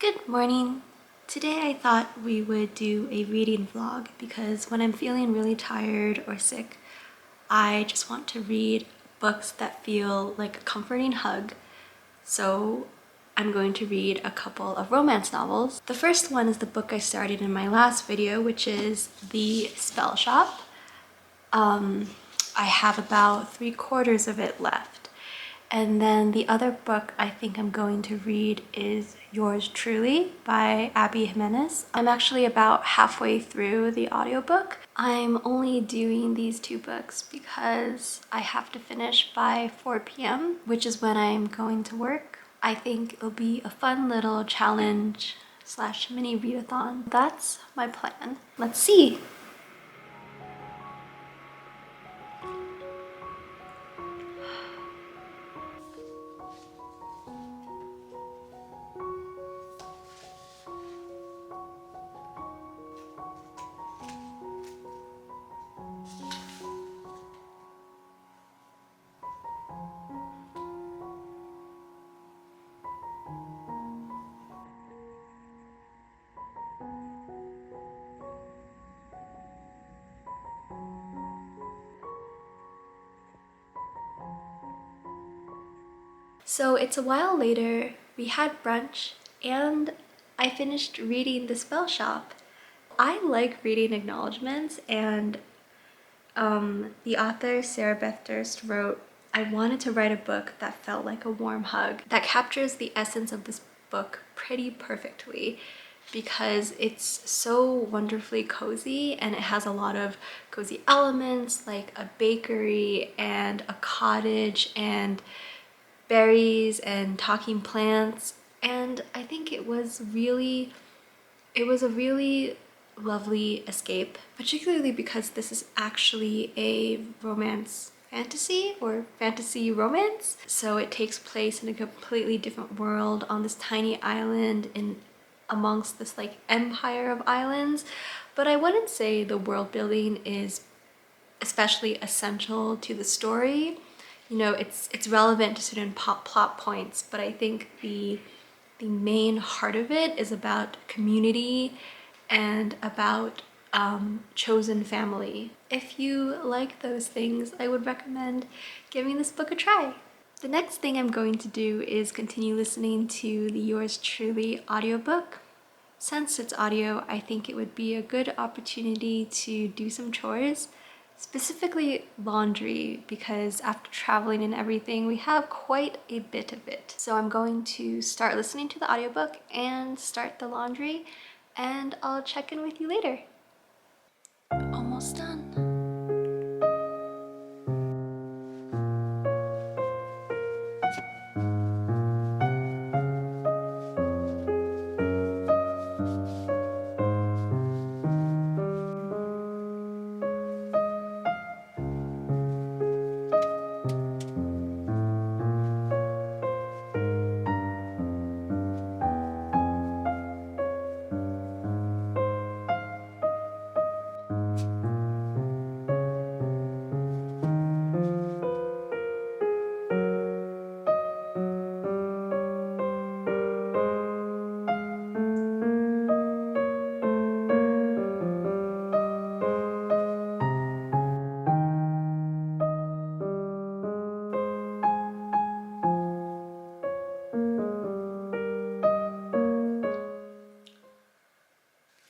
Good morning! Today I thought we would do a reading vlog because when I'm feeling really tired or sick, I just want to read books that feel like a comforting hug. So I'm going to read a couple of romance novels. The first one is the book I started in my last video, which is The Spellshop. I have about 3/4 of it left. And then the other book I think I'm going to read is Yours Truly by Abby Jiminez. I'm actually about halfway through the audiobook. I'm only doing these two books because I have to finish by 4 p.m., which is when I'm going to work. I think it'll be a fun little challenge / mini readathon. That's my plan. Let's see. So it's a while later, we had brunch, and I finished reading The Spellshop. I like reading acknowledgements, and the author, Sarah Beth Durst, wrote, "I wanted to write a book that felt like a warm hug," that captures the essence of this book pretty perfectly because it's so wonderfully cozy and it has a lot of cozy elements like a bakery and a cottage and berries and talking plants, and I think it was a really lovely escape, particularly because this is actually a romance fantasy or fantasy romance. So it takes place in a completely different world on this tiny island in amongst this like empire of islands. But I wouldn't say the world building is especially essential to the story. You know, it's relevant to certain plot points, but I think the main heart of it is about community and about chosen family. If you like those things, I would recommend giving this book a try. The next thing I'm going to do is continue listening to the Yours Truly audiobook. Since it's audio, I think it would be a good opportunity to do some chores, specifically laundry, because after traveling and everything, we have quite a bit of it. So I'm going to start listening to the audiobook and start the laundry, and I'll check in with you later. Almost done.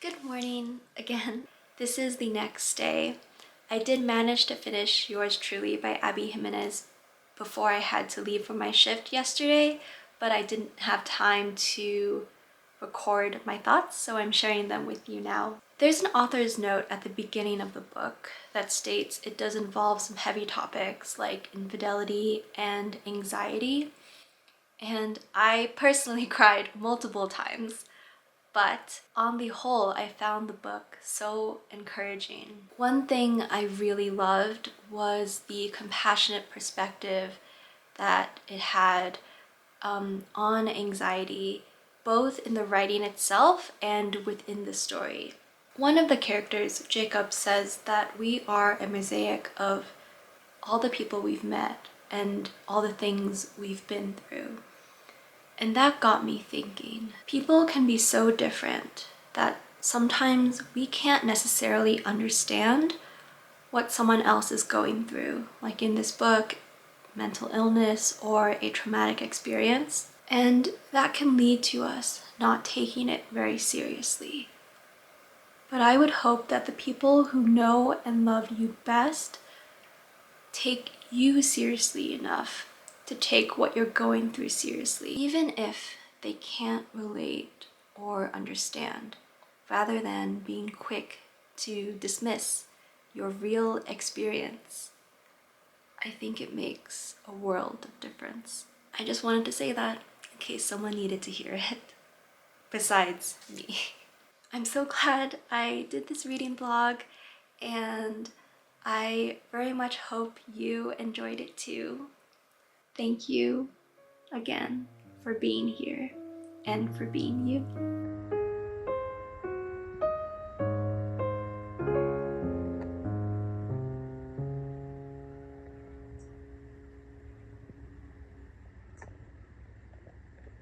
Good morning again. This is the next day. I did manage to finish Yours Truly by Abby Jiminez before I had to leave for my shift yesterday, but I didn't have time to record my thoughts, so I'm sharing them with you now. There's an author's note at the beginning of the book that states it does involve some heavy topics like infidelity and anxiety, and I personally cried multiple times. But on the whole, I found the book so encouraging. One thing I really loved was the compassionate perspective that it had on anxiety, both in the writing itself and within the story. One of the characters, Jacob, says that we are a mosaic of all the people we've met and all the things we've been through. And that got me thinking. People can be so different that sometimes we can't necessarily understand what someone else is going through. Like in this book, mental illness or a traumatic experience. And that can lead to us not taking it very seriously. But I would hope that the people who know and love you best take you seriously enough to take what you're going through seriously, even if they can't relate or understand, rather than being quick to dismiss your real experience. I think it makes a world of difference. I just wanted to say that in case someone needed to hear it, besides me. I'm so glad I did this reading vlog, and I very much hope you enjoyed it too. Thank you again for being here and for being you.